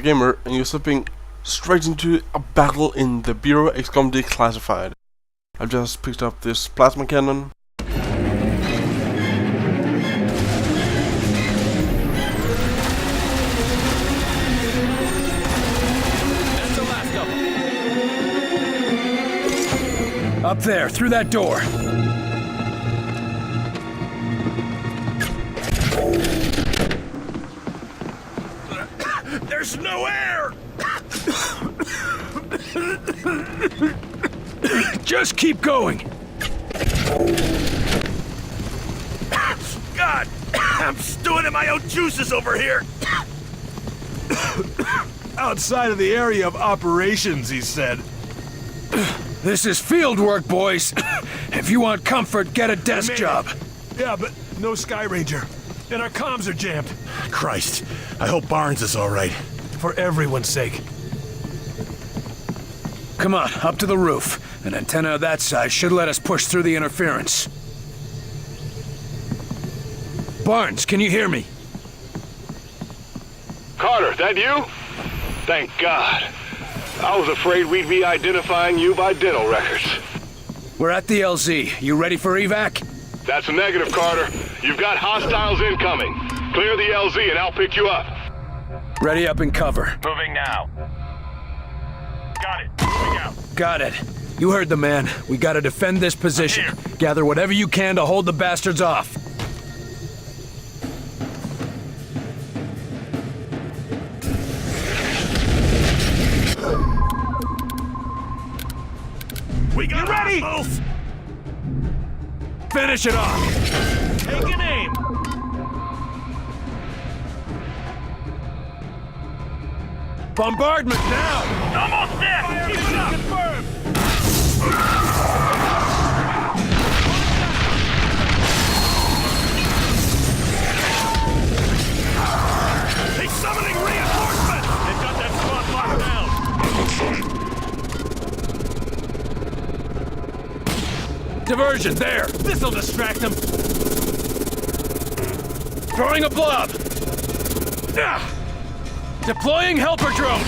Lazzzy Gamer, and you're slipping straight into a battle in the Bureau XCOM Declassified. I've just picked up this plasma cannon. That's the last of them. Up there, through that door. There's no air! Just keep going. God, I'm stewing in my own juices over here. Outside of the area of operations, he said. This is field work, boys. If you want comfort, get a desk job. Yeah, but no Sky Ranger. And our comms are jammed. Christ, I hope Barnes is all right. For everyone's sake. Come on, up to the roof. An antenna of that size should let us push through the interference. Barnes, can you hear me? Carter, that you? Thank God. I was afraid we'd be identifying you by dental records. We're at the LZ. You ready for evac? That's a negative, Carter. You've got hostiles incoming. Clear the LZ and I'll pick you up. Ready up and cover. Moving now. Got it. Moving out. Got it. You heard the man. We gotta defend this position. Gather whatever you can to hold the bastards off. We got ready! Both. Finish it off! Take an aim! Bombardment now! Almost there! Keep it up! Confirmed! He's summoning reinforcements! They've got that spot locked down! Diversion, there! This'll distract them! Throwing a blob! Ah! Deploying helper drone!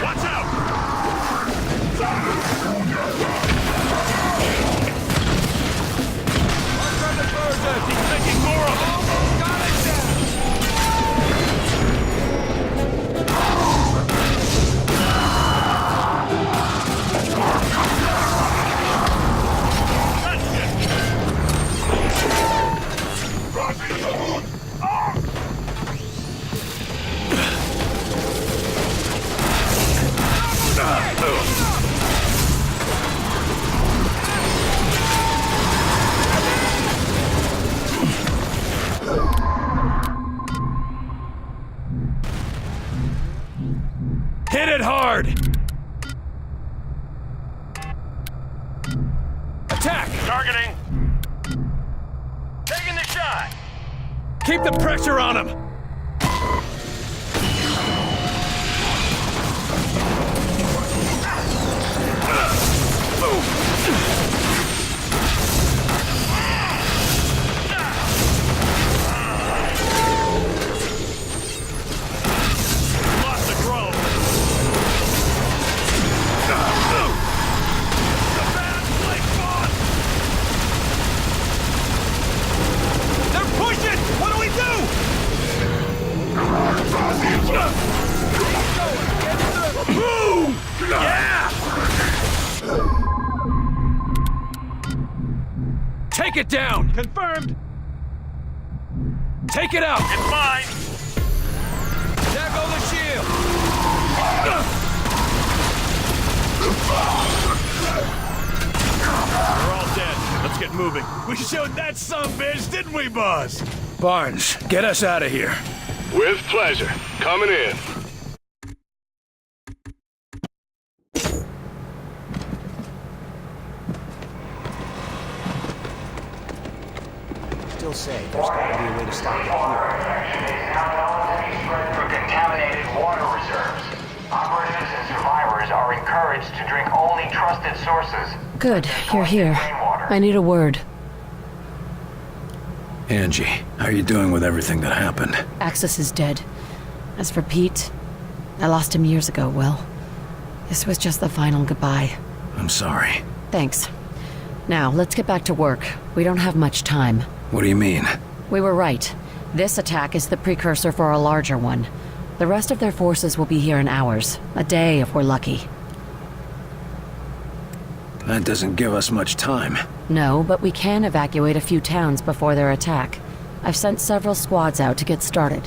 Watch out! He's taking more of them! Got it down! Hit it hard! Attack! Targeting. Taking the shot. Keep the pressure on him! Lost the drone! The bad Blake boss! They're pushing! What do we do? Boom! Yeah! Take it down! Confirmed! Take it out! It's mine. There go the shield! We're all dead. Let's get moving. We showed that sumbitch, didn't we, boss? Barnes, get us out of here. With pleasure. Coming in. Still say there's got to be a way to stop it here. Through contaminated water reserves. Operatives and survivors are encouraged to drink only trusted sources. Good, you're here. I need a word. Angie, how are you doing with everything that happened? Axis is dead. As for Pete, I lost him years ago, Will. This was just the final goodbye. I'm sorry. Thanks. Now, let's get back to work. We don't have much time. What do you mean? We were right. This attack is the precursor for a larger one. The rest of their forces will be here in hours. A day if we're lucky. That doesn't give us much time. No, but we can evacuate a few towns before their attack. I've sent several squads out to get started.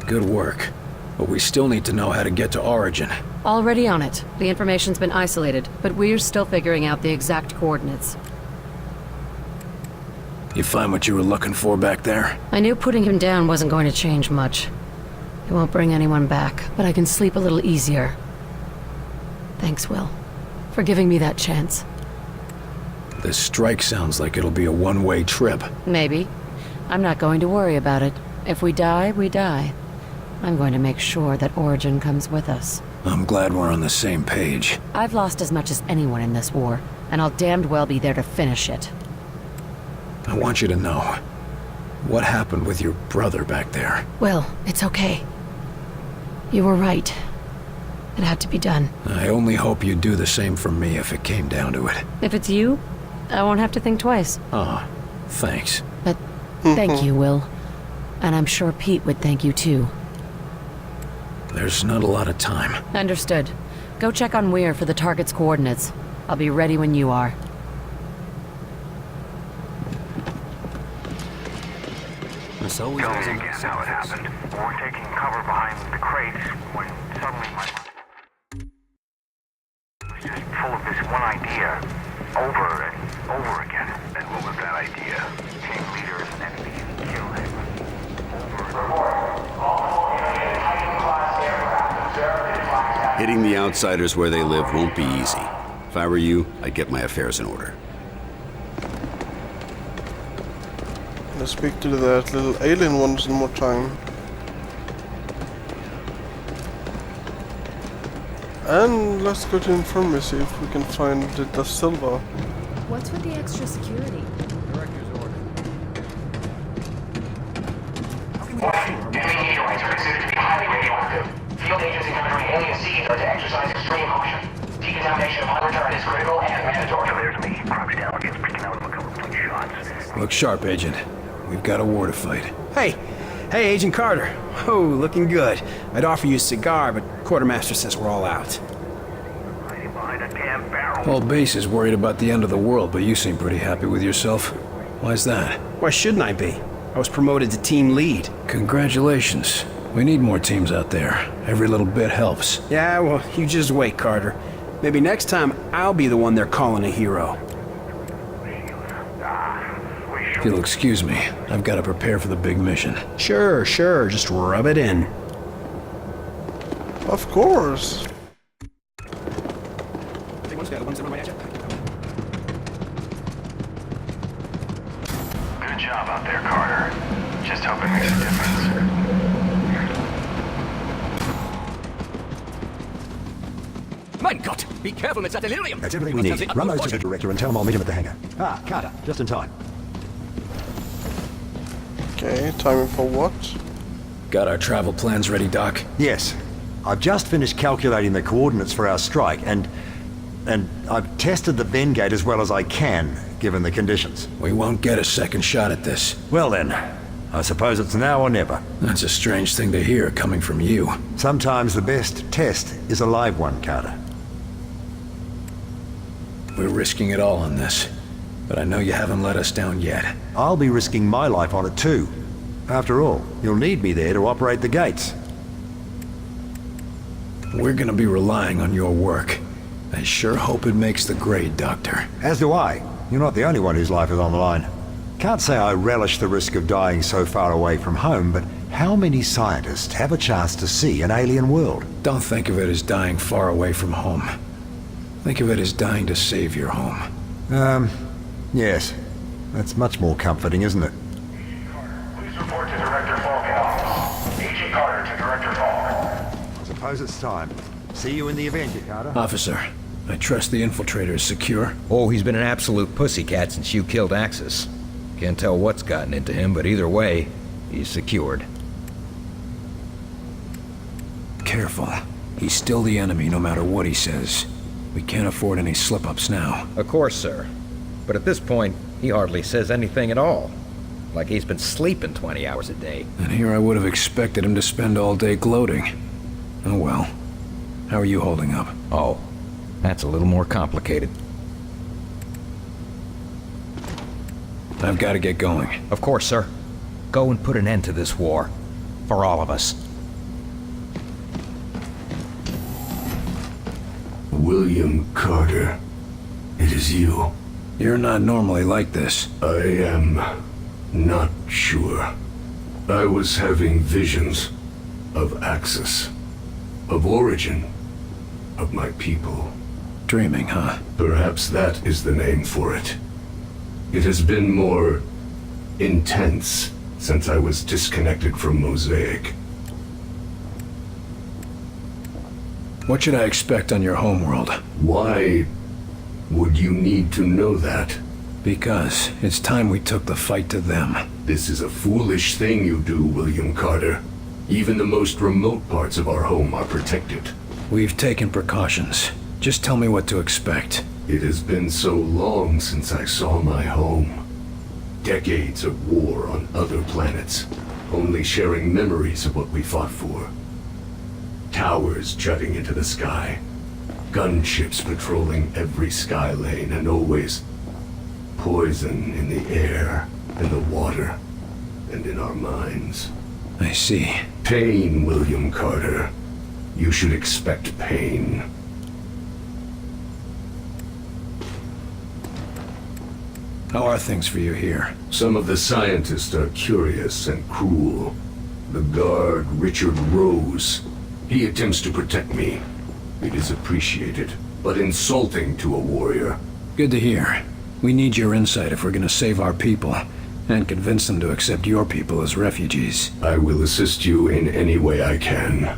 Good work. But we still need to know how to get to Origin. Already on it. The information's been isolated, but we're still figuring out the exact coordinates. You find what you were looking for back there? I knew putting him down wasn't going to change much. It won't bring anyone back, but I can sleep a little easier. Thanks, Will, for giving me that chance. This strike sounds like it'll be a one-way trip. Maybe. I'm not going to worry about it. If we die, we die. I'm going to make sure that Origin comes with us. I'm glad we're on the same page. I've lost as much as anyone in this war, and I'll damned well be there to finish it. I want you to know. What happened with your brother back there? Will, it's okay. You were right. It had to be done. I only hope you'd do the same for me if it came down to it. If it's you, I won't have to think twice. Ah, thanks. But thank you, Will. And I'm sure Pete would thank you too. There's not a lot of time. Understood. Go check on Weir for the target's coordinates. I'll be ready when you are. Tell me again how it happened. We're taking cover behind the crates when suddenly my mind was just full of this one idea, over and over again. And what was that idea? Team leader is an enemy and kill him. Hitting the outsiders where they live won't be easy. If I were you, I'd get my affairs in order. Let's speak to that little alien once more time. And let's go to Infirmary, see if we can find the Silva. What's with the extra security? Director's order. Enemy meteorites are considered to be highly radioactive. Field agents encountering alien seeds are to exercise extreme caution. Decontamination upon return is critical and mandatory. There's me. Crouch down against picking out of a couple of clean shots. Look sharp, Agent. We've got a war to fight. Hey! Hey, Agent Carter. Oh, looking good. I'd offer you a cigar, but Quartermaster says we're all out. Hiding behind a damn barrel. Whole base is worried about the end of the world, but you seem pretty happy with yourself. Why's that? Why shouldn't I be? I was promoted to team lead. Congratulations. We need more teams out there. Every little bit helps. Yeah, well, you just wait, Carter. Maybe next time I'll be the one they're calling a hero. If you'll excuse me, I've got to prepare for the big mission. Sure, just rub it in. Of course. Good job out there, Carter. Just hope it makes a difference. Mein Gott! Be careful, it's a delirium! That's everything we need. Run those to the director and tell him I'll meet him at the hangar. Ah, Carter, just in time. Okay, timing for what? Got our travel plans ready, Doc? Yes. I've just finished calculating the coordinates for our strike, and I've tested the Ven gate as well as I can, given the conditions. We won't get a second shot at this. Well then, I suppose it's now or never. That's a strange thing to hear coming from you. Sometimes the best test is a live one, Carter. We're risking it all on this, but I know you haven't let us down yet. I'll be risking my life on it too. After all, you'll need me there to operate the gates. We're gonna be relying on your work. I sure hope it makes the grade, Doctor. As do I. You're not the only one whose life is on the line. Can't say I relish the risk of dying so far away from home, but how many scientists have a chance to see an alien world? Don't think of it as dying far away from home. Think of it as dying to save your home. Yes. That's much more comforting, isn't it? Please report to Director Falk at all. Agent Carter to Director Falk. I suppose it's time. See you in the Avenger, Carter. Officer, I trust the infiltrator is secure. Oh, he's been an absolute pussycat since you killed Axis. Can't tell what's gotten into him, but either way, he's secured. Careful. He's still the enemy no matter what he says. We can't afford any slip-ups now. Of course, sir. But at this point, he hardly says anything at all. Like he's been sleeping 20 hours a day. And here I would have expected him to spend all day gloating. Oh well. How are you holding up? Oh, that's a little more complicated. I've got to get going. Of course, sir. Go and put an end to this war. For all of us. William Carter. It is you. You're not normally like this. I am not sure. I was having visions of Axis, of origin, of my people. Dreaming, huh? Perhaps that is the name for it. It has been more intense since I was disconnected from Mosaic. What should I expect on your homeworld? Why would you need to know that? Because it's time we took the fight to them. This is a foolish thing you do, William Carter. Even the most remote parts of our home are protected. We've taken precautions. Just tell me what to expect. It has been so long since I saw my home. Decades of war on other planets, only sharing memories of what we fought for. Towers jutting into the sky. Gunships patrolling every sky lane, and always poison in the air, in the water, and in our minds. I see. Pain, William Carter. You should expect pain. How are things for you here? Some of the scientists are curious and cruel. The guard, Richard Rose, he attempts to protect me. It is appreciated, but insulting to a warrior. Good to hear. We need your insight if we're gonna save our people, and convince them to accept your people as refugees. I will assist you in any way I can.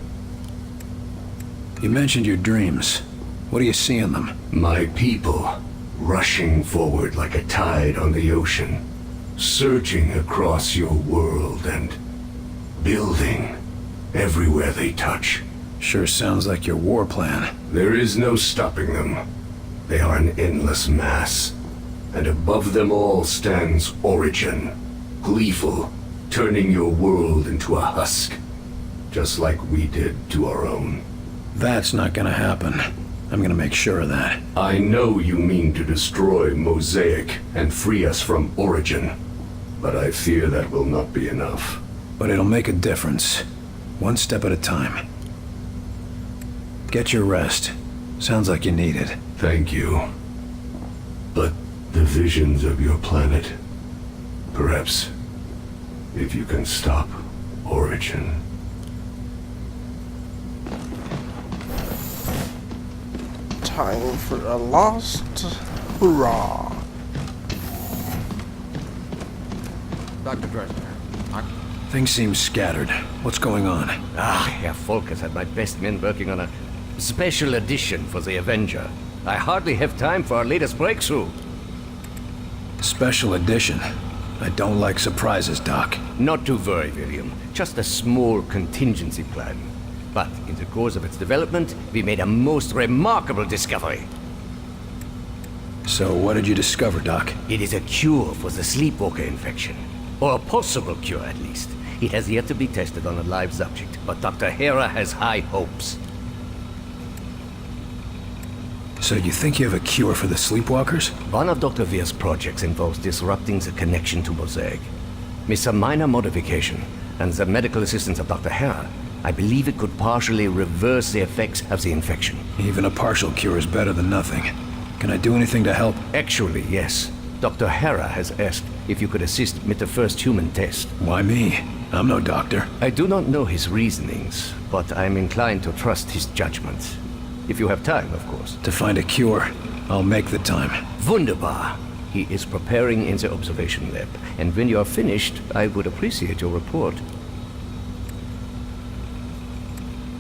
You mentioned your dreams. What do you see in them? My people, rushing forward like a tide on the ocean, surging across your world and building everywhere they touch. Sure sounds like your war plan. There is no stopping them. They are an endless mass. And above them all stands Origin, gleeful, turning your world into a husk, just like we did to our own. That's not gonna happen. I'm gonna make sure of that. I know you mean to destroy Mosaic and free us from Origin, but I fear that will not be enough. But it'll make a difference. One step at a time. Get your rest. Sounds like you need it. Thank you. But the visions of your planet, perhaps, if you can stop Origin. Time for a last hurrah. Dr. Dresner. Things seem scattered. What's going on? Herr Volkers had my best men working on a special edition for the Avenger. I hardly have time for our latest breakthrough. Special edition? I don't like surprises, Doc. Not to worry, William. Just a small contingency plan. But in the course of its development, we made a most remarkable discovery. So what did you discover, Doc? It is a cure for the sleepwalker infection. Or a possible cure, at least. It has yet to be tested on a live subject, but Dr. Hera has high hopes. So you think you have a cure for the sleepwalkers? One of Dr. Weir's projects involves disrupting the connection to Mosaic. With some minor modification, and the medical assistance of Dr. Hera, I believe it could partially reverse the effects of the infection. Even a partial cure is better than nothing. Can I do anything to help? Actually, yes. Dr. Hera has asked if you could assist with the first human test. Why me? I'm no doctor. I do not know his reasonings, but I'm inclined to trust his judgment. If you have time, of course. To find a cure, I'll make the time. Wunderbar. He is preparing in the observation lab, and when you are finished, I would appreciate your report.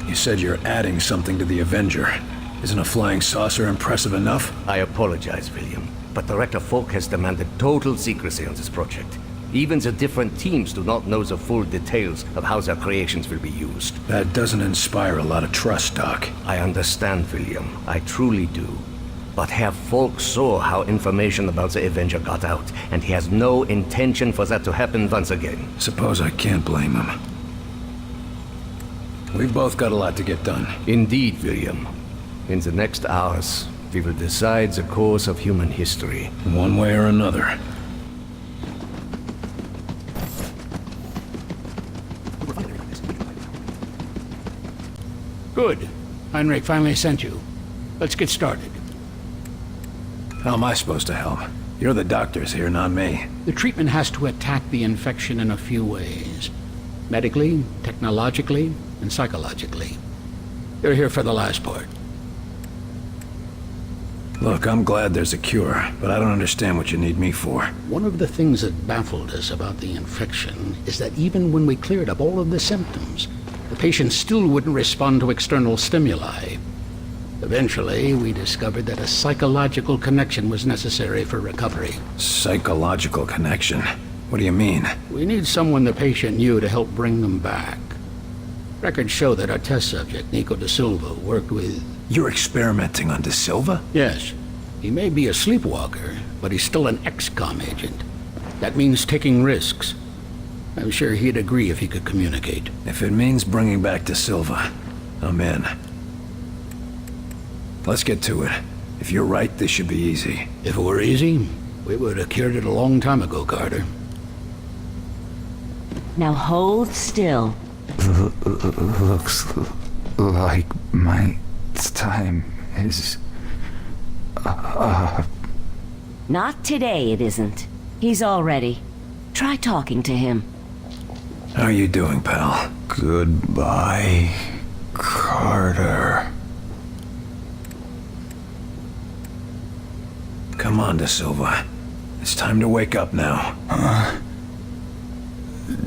You said you're adding something to the Avenger. Isn't a flying saucer impressive enough? I apologize, William. but Director Falk has demanded total secrecy on this project. Even the different teams do not know the full details of how their creations will be used. That doesn't inspire a lot of trust, Doc. I understand, William. I truly do. But Herr Falk saw how information about the Avenger got out, and he has no intention for that to happen once again. Suppose I can't blame him. We've both got a lot to get done. Indeed, William. In the next hours, we will decide the course of human history. One way or another. Good. Heinrich finally sent you. Let's get started. How am I supposed to help? You're the doctors here, not me. The treatment has to attack the infection in a few ways. Medically, technologically, and psychologically. You're here for the last part. Look, I'm glad there's a cure, but I don't understand what you need me for. One of the things that baffled us about the infection is that even when we cleared up all of the symptoms, the patient still wouldn't respond to external stimuli. Eventually, we discovered that a psychological connection was necessary for recovery. Psychological connection? What do you mean? We need someone the patient knew to help bring them back. Records show that our test subject, Nico Da Silva, worked with... You're experimenting on Da Silva? Yes. He may be a sleepwalker, but he's still an XCOM agent. That means taking risks. I'm sure he'd agree if he could communicate. If it means bringing back Da Silva, I'm in. Let's get to it. If you're right, this should be easy. If it were easy, we would have cured it a long time ago, Carter. Now hold still. Looks like my time is up. Not today, it isn't. He's all ready. Try talking to him. How are you doing, pal? Goodbye, Carter. Come on, Da Silva. It's time to wake up now.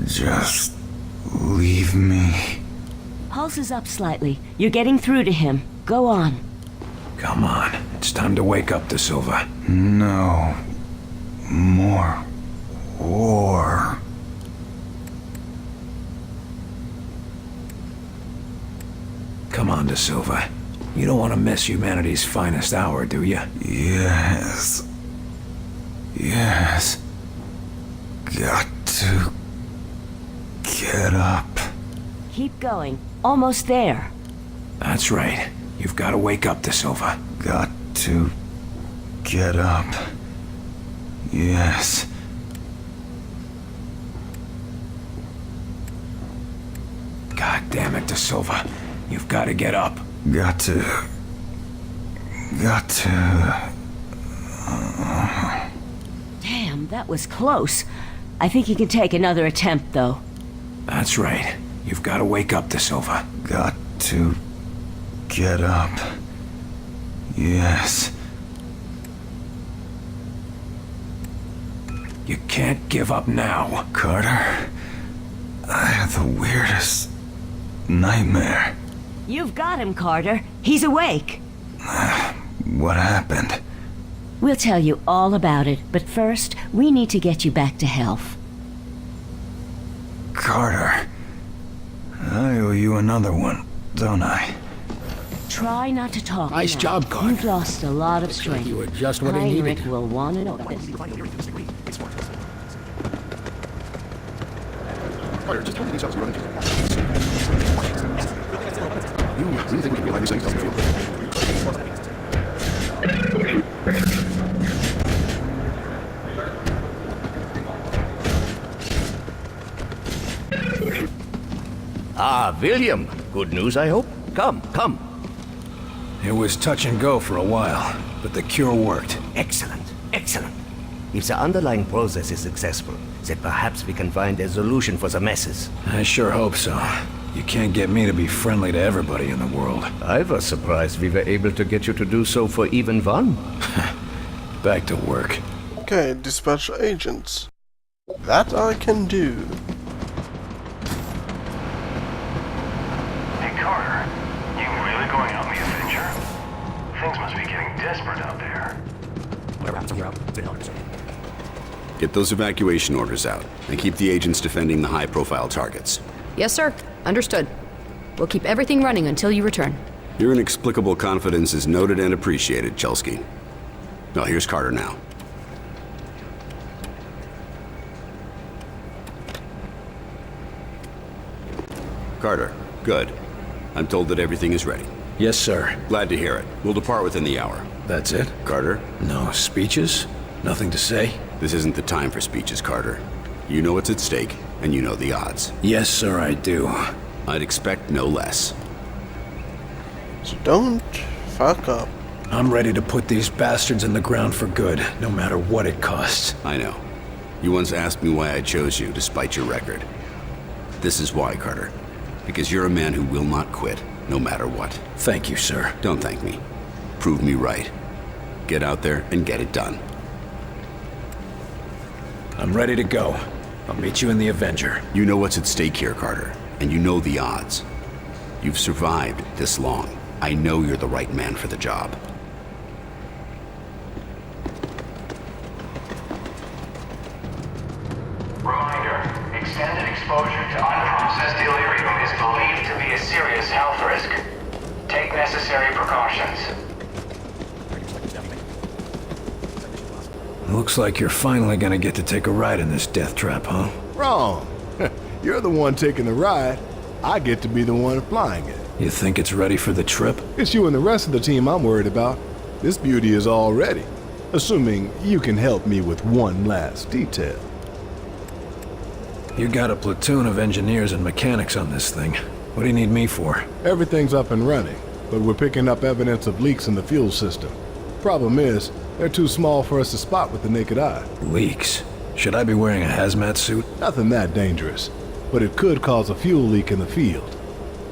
Just leave me. Pulse is up slightly. You're getting through to him. Go on. Come on. It's time to wake up, Da Silva. No more war. Come on, Da Silva. You don't want to miss humanity's finest hour, do you? Yes. Yes. Got to get up. Keep going. Almost there. That's right. You've got to wake up, Da Silva. Got to get up. Yes. God damn it, Da Silva. You've got to get up. Got to... Damn, that was close. I think you can take another attempt, though. That's right. You've got to wake up, Da Silva. Got to get up. Yes. You can't give up now. Carter, I had the weirdest nightmare. You've got him, Carter. He's awake. What happened? We'll tell you all about it, but first, we need to get you back to health. Carter, I owe you another one, don't I? Try not to talk. Nice now. job, Carter. You've lost a lot of strength. Like you were just what he Heinrich needed. will want to know this. Carter, just tell me these shots running. You really think we can be like these things? Ah, William. Good news, I hope. Come, come. It was touch and go for a while, but the cure worked. Excellent, excellent. If the underlying process is successful, then perhaps we can find a solution for the messes. I sure hope so. You can't get me to be friendly to everybody in the world. I was surprised we were able to get you to do so for even one. Back to work. Okay, dispatch agents. That I can do. Hey, Carter. You really going out on the adventure? Things must be getting desperate out there. Whereabouts are you out? Get those evacuation orders out, and keep the agents defending the high-profile targets. Yes, sir. Understood. We'll keep everything running until you return. Your inexplicable confidence is noted and appreciated, Chelsky. Oh, here's Carter now. Carter, good. I'm told that everything is ready. Yes, sir. Glad to hear it. We'll depart within the hour. That's it? Carter? No speeches? Nothing to say? This isn't the time for speeches, Carter. You know what's at stake, and you know the odds. Yes, sir, I do. I'd expect no less. So don't fuck up. I'm ready to put these bastards in the ground for good, no matter what it costs. I know. You once asked me why I chose you, despite your record. This is why, Carter. Because you're a man who will not quit, no matter what. Thank you, sir. Don't thank me. Prove me right. Get out there and get it done. I'm ready to go. I'll meet you in the Avenger. You know what's at stake here, Carter, and you know the odds. You've survived this long. I know you're the right man for the job. Reminder, extended exposure to unprocessed delirium is believed to be a serious health risk. Take necessary precautions. Looks like you're finally gonna get to take a ride in this death trap, huh? Wrong. You're the one taking the ride. I get to be the one flying it. You think it's ready for the trip? It's you and the rest of the team I'm worried about. This beauty is all ready. Assuming you can help me with one last detail. You got a platoon of engineers and mechanics on this thing. What do you need me for? Everything's up and running, but we're picking up evidence of leaks in the fuel system. Problem is, they're too small for us to spot with the naked eye. Leaks? Should I be wearing a hazmat suit? Nothing that dangerous, but it could cause a fuel leak in the field.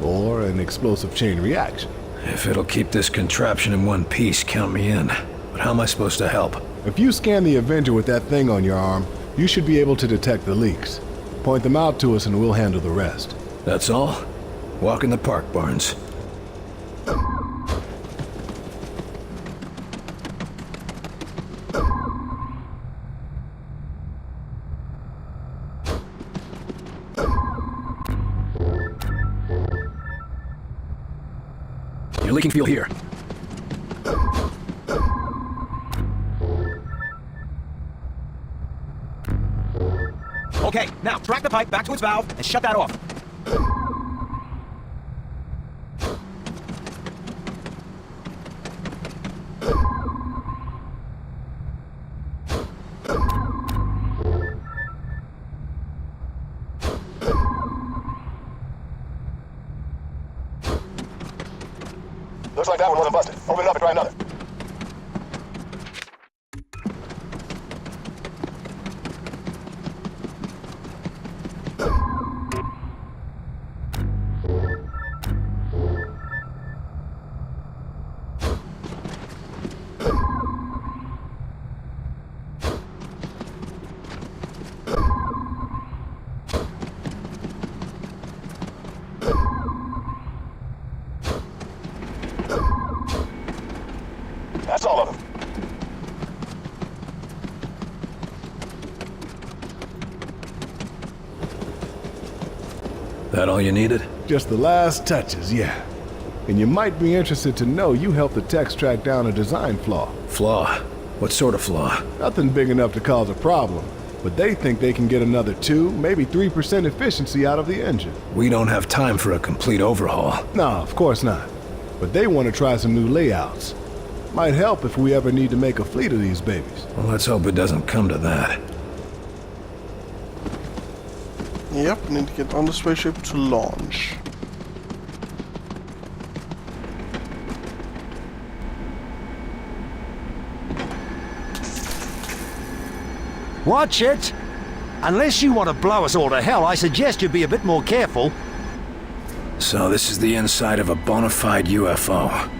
Or an explosive chain reaction. If it'll keep this contraption in one piece, count me in. But how am I supposed to help? If you scan the Avenger with that thing on your arm, you should be able to detect the leaks. Point them out to us and we'll handle the rest. That's all? Walk in the park, Barnes. You're leaking fuel here. Okay, now track the pipe back to its valve and shut that off. Looks like that one wasn't busted. Open it up and try another. That's all of them. That all you needed? Just the last touches, yeah. And you might be interested to know you helped the techs track down a design flaw. Flaw? What sort of flaw? Nothing big enough to cause a problem, but they think they can get another 2, maybe 3% efficiency out of the engine. We don't have time for a complete overhaul. No, of course not. But they want to try some new layouts. Might help if we ever need to make a fleet of these babies. Well, let's hope it doesn't come to that. Yep, need to get on the spaceship to launch. Watch it! Unless you want to blow us all to hell, I suggest you be a bit more careful. So this is the inside of a bona fide UFO.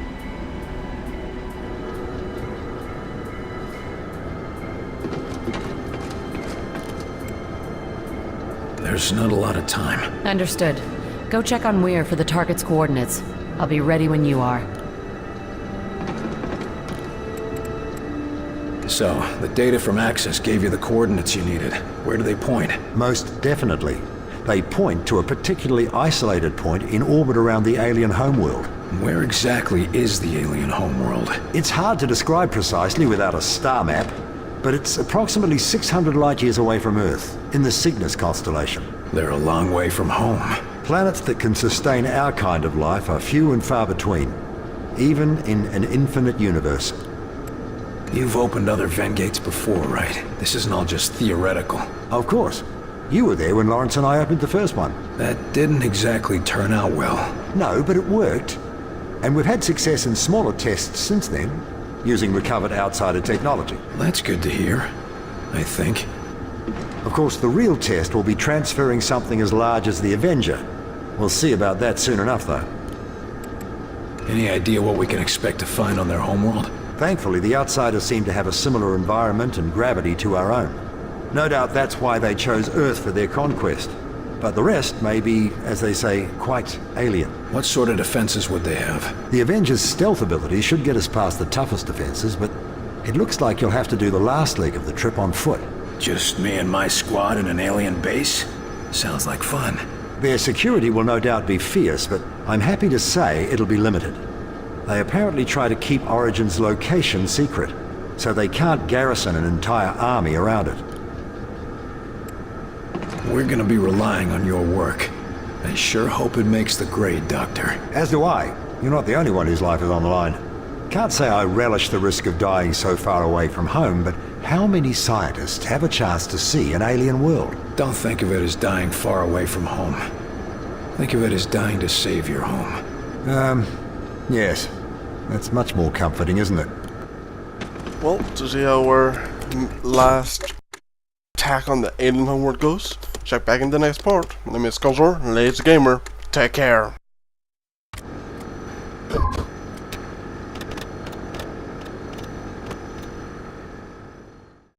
There's not a lot of time. Understood. Go check on Weir for the target's coordinates. I'll be ready when you are. So, the data from Access gave you the coordinates you needed. Where do they point? Most definitely. They point to a particularly isolated point in orbit around the alien homeworld. Where exactly is the alien homeworld? It's hard to describe precisely without a star map, but it's approximately 600 light-years away from Earth, in the Cygnus constellation. They're a long way from home. Planets that can sustain our kind of life are few and far between, even in an infinite universe. You've opened other vent gates before, right? This isn't all just theoretical. Of course. You were there when Lawrence and I opened the first one. That didn't exactly turn out well. No, but it worked. And we've had success in smaller tests since then, using recovered outsider technology. That's good to hear, I think. Of course, the real test will be transferring something as large as the Avenger. We'll see about that soon enough, though. Any idea what we can expect to find on their homeworld? Thankfully, the outsiders seem to have a similar environment and gravity to our own. No doubt that's why they chose Earth for their conquest. But the rest may be, as they say, quite alien. What sort of defenses would they have? The Avengers' stealth ability should get us past the toughest defenses, but it looks like you'll have to do the last leg of the trip on foot. Just me and my squad in an alien base? Sounds like fun. Their security will no doubt be fierce, but I'm happy to say it'll be limited. They apparently try to keep Origin's location secret, so they can't garrison an entire army around it. We're gonna be relying on your work. I sure hope it makes the grade, Doctor. As do I. You're not the only one whose life is on the line. Can't say I relish the risk of dying so far away from home, but how many scientists have a chance to see an alien world? Don't think of it as dying far away from home. Think of it as dying to save your home. Yes. That's much more comforting, isn't it? Well, to see how our last attack on the alien homeworld goes, check back in the next part. My name is ConZor, Lazzzy Gamer. Take care.